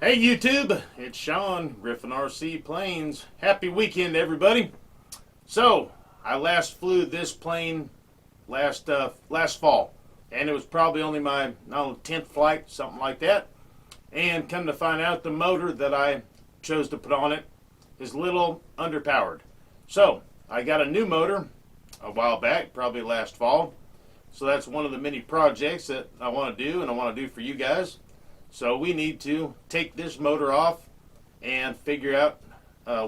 Hey YouTube, it's Sean, Griffin RC Planes. Happy weekend everybody. So, I last flew this plane last fall, and it was probably only my 10th flight, something like that. And come to find out, the motor that I chose to put on it is a little underpowered. So, I got a new motor a while back, probably last fall. So that's one of the many projects that I want to do, and I want to do for you guys. So we need to take this motor off and figure out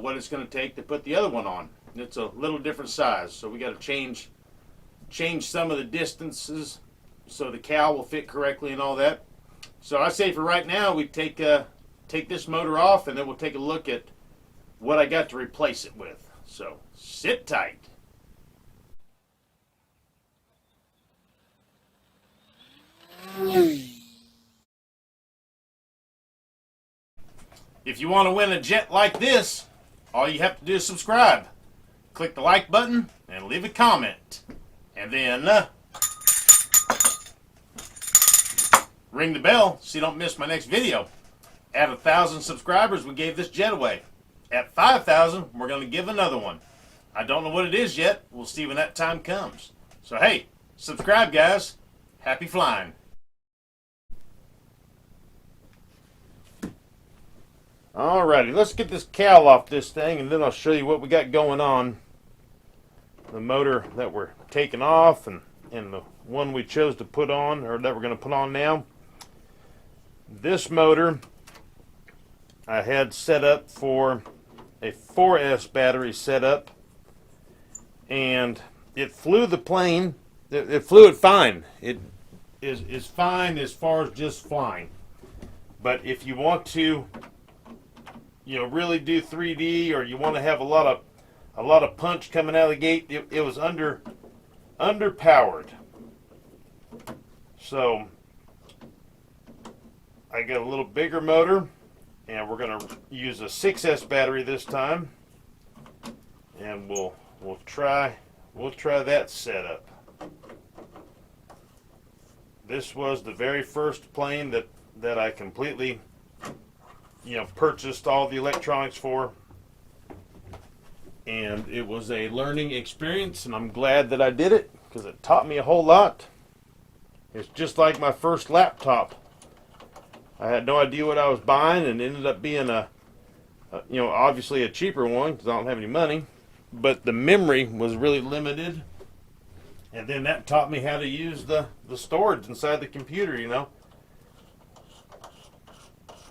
what it's going to take to put the other one on. It's a little different size, so we got to change some of the distances so the cowl will fit correctly and all that. So I say for right now we take this motor off, and then we'll take a look at what I got to replace it with. So sit tight. If you want to win a jet like this, all you have to do is subscribe. Click the like button and leave a comment. And then ring the bell so you don't miss my next video. At 1,000 subscribers, we gave this jet away. At 5,000, we're going to give another one. I don't know what it is yet. We'll see when that time comes. So hey, subscribe guys. Happy flying. Alrighty, let's get this cowl off this thing, and then I'll show you what we got going on. The motor that we're taking off, and the one we chose to put on, or that we're going to put on now. This motor I had set up for a 4S battery setup, and it flew the plane. It flew it fine. It is fine as far as just flying. But if you want to, really do 3D, or you want to have a lot of punch coming out of the gate, it was underpowered. So I got a little bigger motor, and we're going to use a 6S battery this time, and we'll try that setup. This was the very first plane that I completely purchased all the electronics for, and it was a learning experience, and I'm glad that I did it because it taught me a whole lot. It's just like my first laptop. I had no idea what I was buying, and it ended up being obviously a cheaper one because I don't have any money, but the memory was really limited, and then that taught me how to use the storage inside the computer,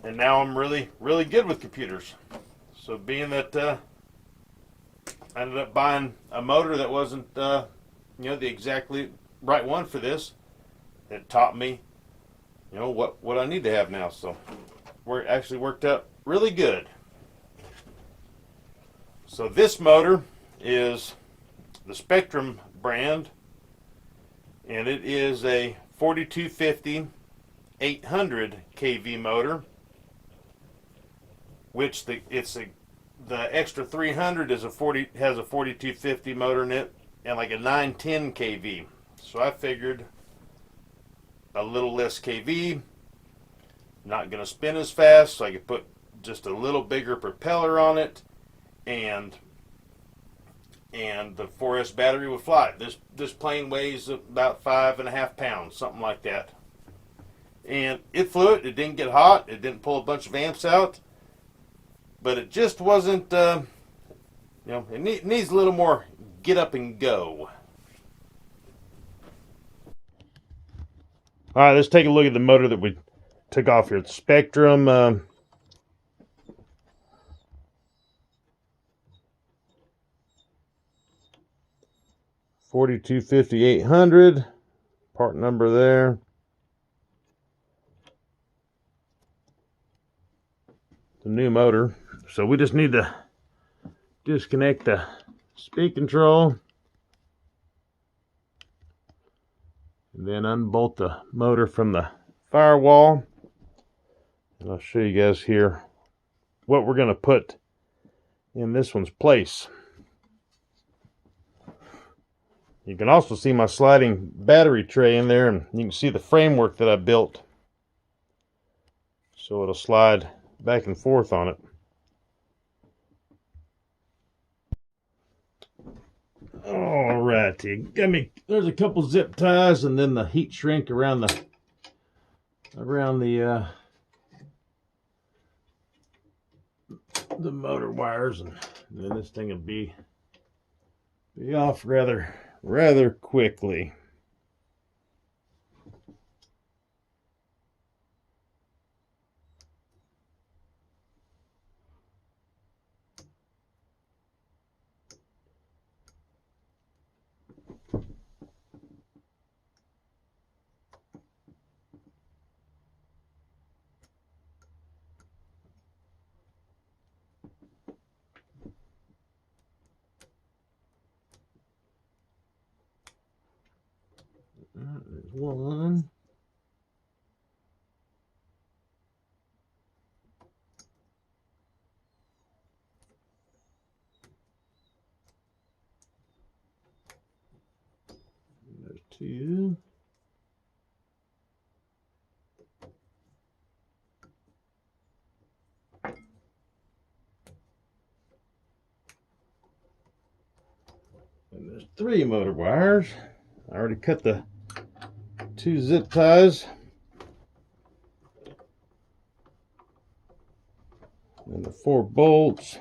And now I'm really, really good with computers. So being that I ended up buying a motor that wasn't, the exactly right one for this, it taught me, what I need to have now. So it actually worked out really good. So this motor is the Spectrum brand, and it is a 4250 800 kV motor, which the extra 300 has a 4250 motor in it, and like a 910 kV. So I figured a little less kV, not going to spin as fast, so I could put just a little bigger propeller on it, and the 4S battery would fly. This plane weighs about 5.5 pounds, something like that. And it flew it. It didn't get hot. It didn't pull a bunch of amps out. But it just wasn't, it needs a little more get up and go. All right, let's take a look at the motor that we took off here. It's Spectrum 4250 800, part number there. The new motor. So we just need to disconnect the speed control, and then unbolt the motor from the firewall. And I'll show you guys here what we're going to put in this one's place. You can also see my sliding battery tray in there, and you can see the framework that I built. So it'll slide back and forth on it. Alrighty, there's a couple zip ties and then the heat shrink around the motor wires, and then this thing will be off rather quickly. There's one. There's two. And there's three motor wires. I already cut the two zip ties. And the four bolts.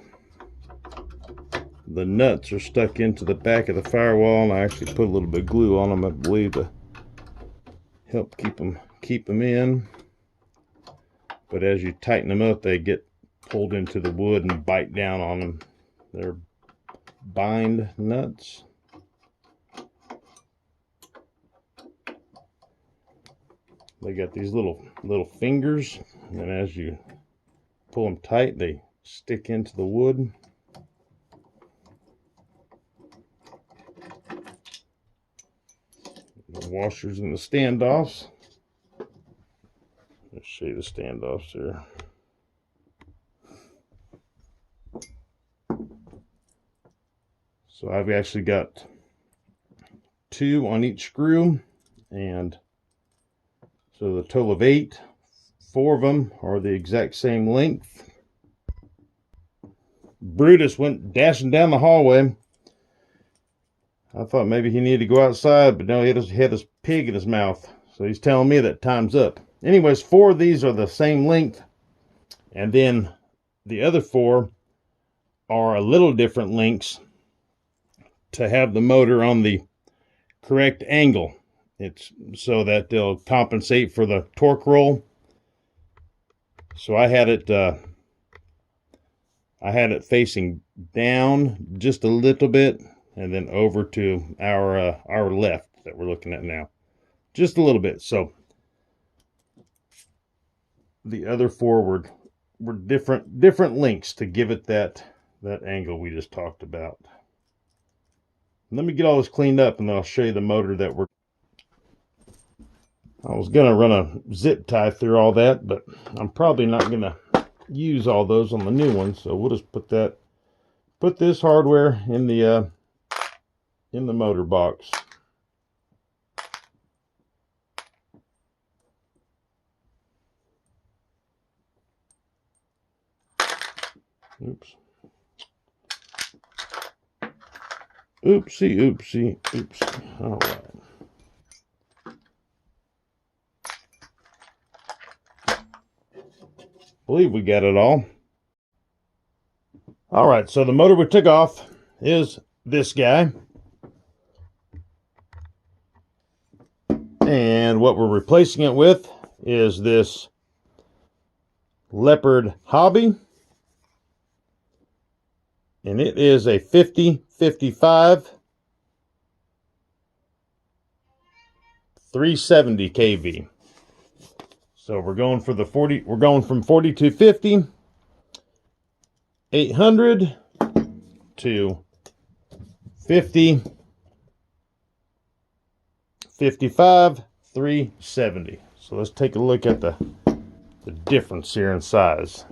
The nuts are stuck into the back of the firewall, and I actually put a little bit of glue on them, I believe, to help keep them in. But as you tighten them up, they get pulled into the wood and bite down on them. They're bind nuts. They got these little fingers, and as you pull them tight, they stick into the wood. The washers and the standoffs. Let's show you the standoffs here. So I've actually got two on each screw, and so the total of 8. 4 of them are the exact same length. Brutus went dashing down the hallway. I thought maybe he needed to go outside, but no, he had his pig in his mouth. So he's telling me that time's up. Anyways, 4 of these are the same length, and then the other 4 are a little different lengths to have the motor on the correct angle. It's so that they'll compensate for the torque roll. So I had it facing down just a little bit, and then over to our left that we're looking at now, just a little bit. So the other 4 were different lengths to give it that angle we just talked about. Let me get all this cleaned up, and then I'll show you the motor that I was gonna run a zip tie through all that, but I'm probably not gonna use all those on the new one, so we'll just put this hardware in the motor box. Oops. Oopsie. All right. Believe we got it all. All right, so the motor we took off is this guy. And what we're replacing it with is this Leopard Hobby. And it is a 50-55 370 kV. So we're going for the 40, we're going from 4250 800 to 50 55 370. So let's take a look at the difference here in size.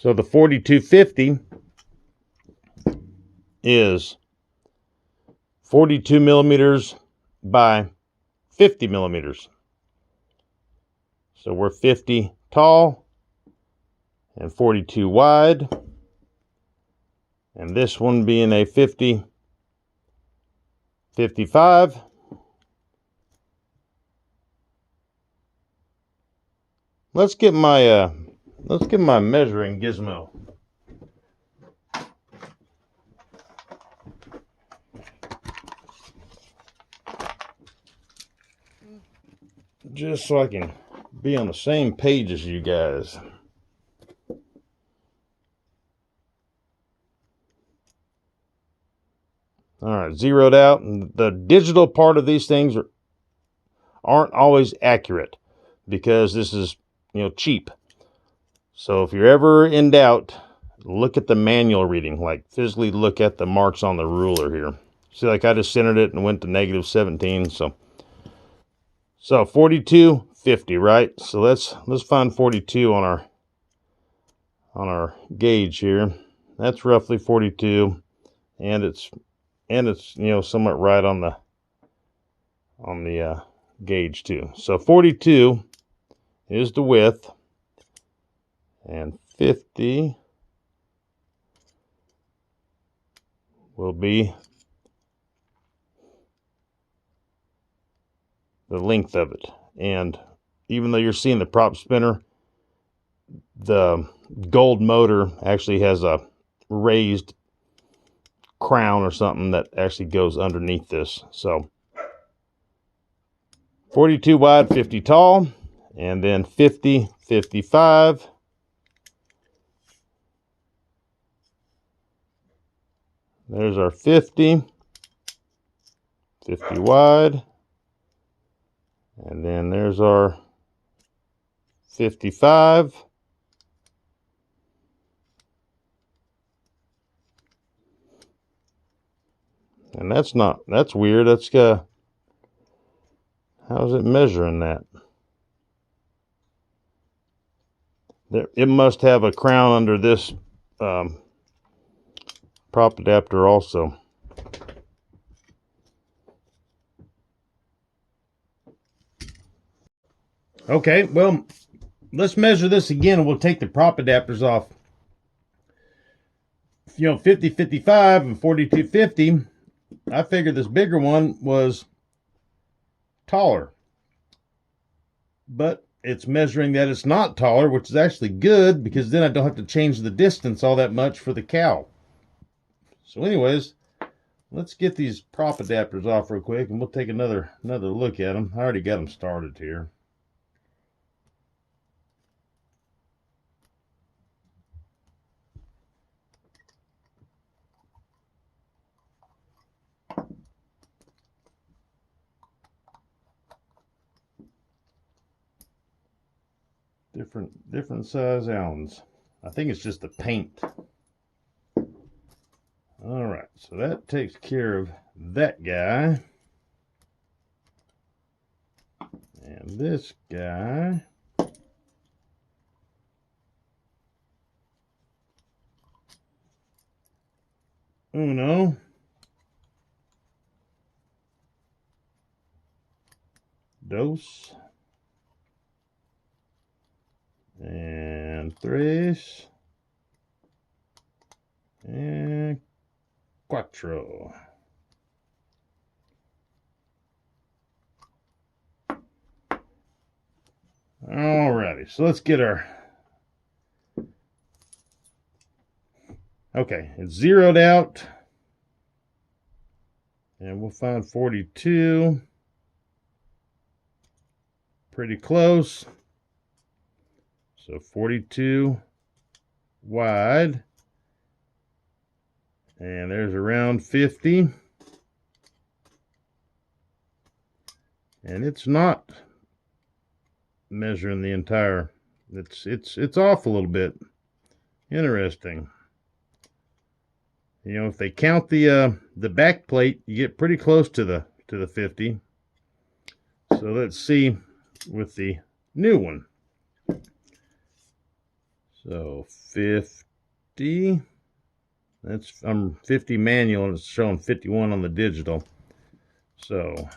So the 4250 is 42 millimeters by 50 millimeters. So we're 50 tall and 42 wide. And this one being a 50, 55. Let's get my measuring gizmo. Just so I can be on the same page as you guys. All right, zeroed out. And the digital part of these things aren't always accurate because this is, cheap. So if you're ever in doubt, look at the manual reading, like physically look at the marks on the ruler here. See, like I just centered it and went to -17. So 42, 50, right? So let's find 42 on our gauge here. That's roughly 42, and it's somewhat right on the gauge too. So 42 is the width, and 50 will be the length of it. And even though you're seeing the prop spinner, the gold motor actually has a raised crown or something that actually goes underneath this. So 42 wide, 50 tall, and then 50, 55. There's our 50, 50 wide, and then there's our 55. And that's weird. That's how's it measuring that? It must have a crown under this prop adapter also. Okay, well, let's measure this again and we'll take the prop adapters off. 50, 55 and 42, 50. I figured this bigger one was taller. But it's measuring that it's not taller, which is actually good because then I don't have to change the distance all that much for the cow. So anyways, let's get these prop adapters off real quick and we'll take another look at them. I already got them started here. Different size Allens. I think it's just the paint. All right, so that takes care of that guy. And this guy. Uno. Dos. And tres. And cuatro. Alrighty, so let's get our... Okay, it's zeroed out. And we'll find 42. Pretty close. So 42 wide. And there's around 50. And it's not measuring the entire, it's off a little bit. Interesting. If they count the back plate, you get pretty close to the 50. So let's see with the new one. So 50. I'm 50 manual and it's showing 51 on the digital. So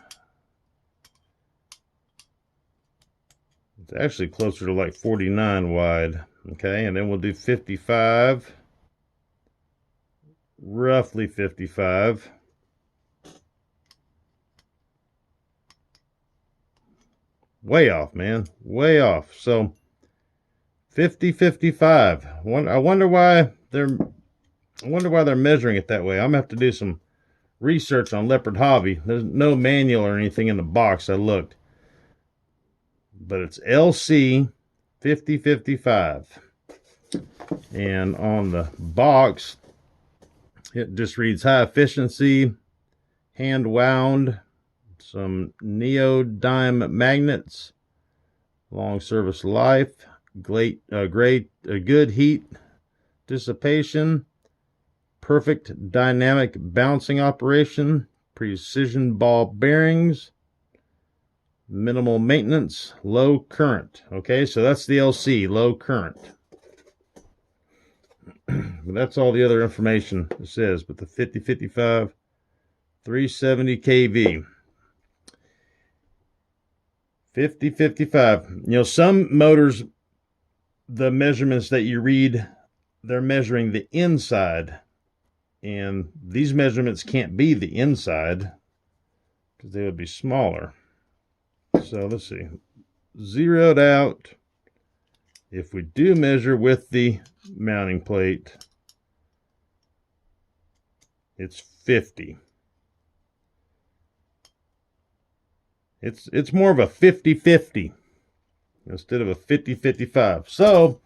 it's actually closer to like 49 wide. Okay, and then we'll do 55. Roughly 55. Way off, man. Way off. So 50, 55. I wonder why they're measuring it that way. I'm gonna have to do some research on Leopard Hobby. There's no manual or anything in the box. I looked, but it's LC 5055, and on the box it just reads high efficiency, hand wound, some neodyme magnets, long service life, good heat dissipation, perfect dynamic bouncing operation, precision ball bearings, minimal maintenance, low current. Okay, so that's the LC, low current. But that's all the other information it says. But the 5055, 370 kV. 5055. You know, some motors, the measurements that you read, they're measuring the inside, and these measurements can't be the inside because they would be smaller. So let's see, zeroed out. If we do measure with the mounting plate, it's 50. It's more of a 50-50 instead of a 50-55. So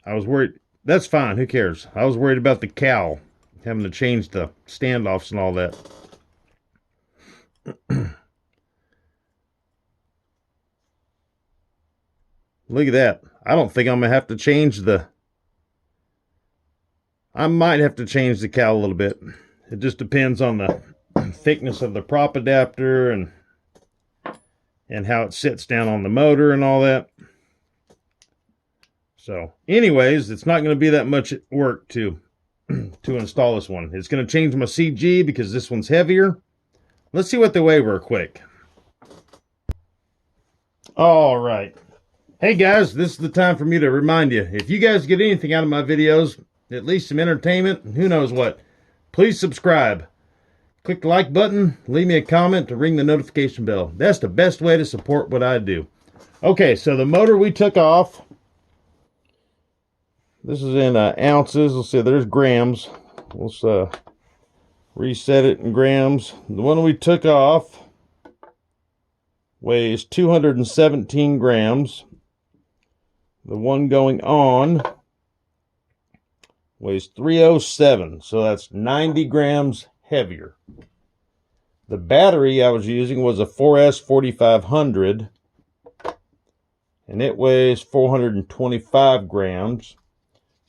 I was worried. That's fine. Who cares? I was worried about the cowl, having to change the standoffs and all that. Look at that. I don't think I'm going to have to change I might have to change the cowl a little bit. It just depends on the thickness of the prop adapter and how it sits down on the motor and all that. So anyways, it's not going to be that much work to install this one. It's going to change my CG because this one's heavier. Let's see what they weigh real quick. All right. Hey guys, this is the time for me to remind you, if you guys get anything out of my videos, at least some entertainment, and who knows what, please subscribe. Click the like button, leave me a comment, to ring the notification bell. That's the best way to support what I do. Okay, so the motor we took off, this is in ounces. Let's see, there's grams. Let's reset it in grams. The one we took off weighs 217 grams. The one going on weighs 307, so that's 90 grams heavier. The battery I was using was a 4S 4500, and it weighs 425 grams.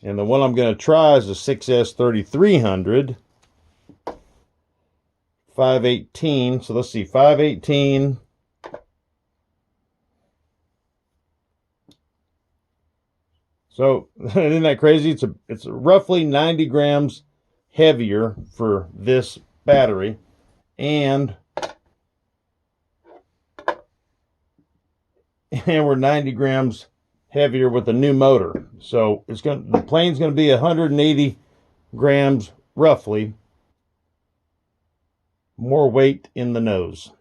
And the one I'm going to try is a 6S 3300, 518. So let's see, 518. So isn't that crazy? It's roughly 90 grams heavier for this battery, and we're 90 grams heavier with the new motor. So the plane's going to be 180 grams roughly more weight in the nose.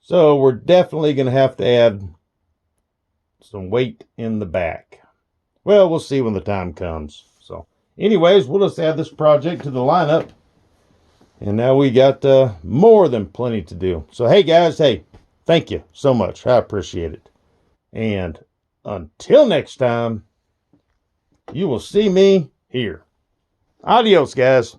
So we're definitely going to have to add some weight in the back. Well, we'll see when the time comes. So anyways, we'll just add this project to the lineup, and now we got more than plenty to do. So hey guys, hey, thank you so much. I appreciate it. And until next time, you will see me here. Adios, guys.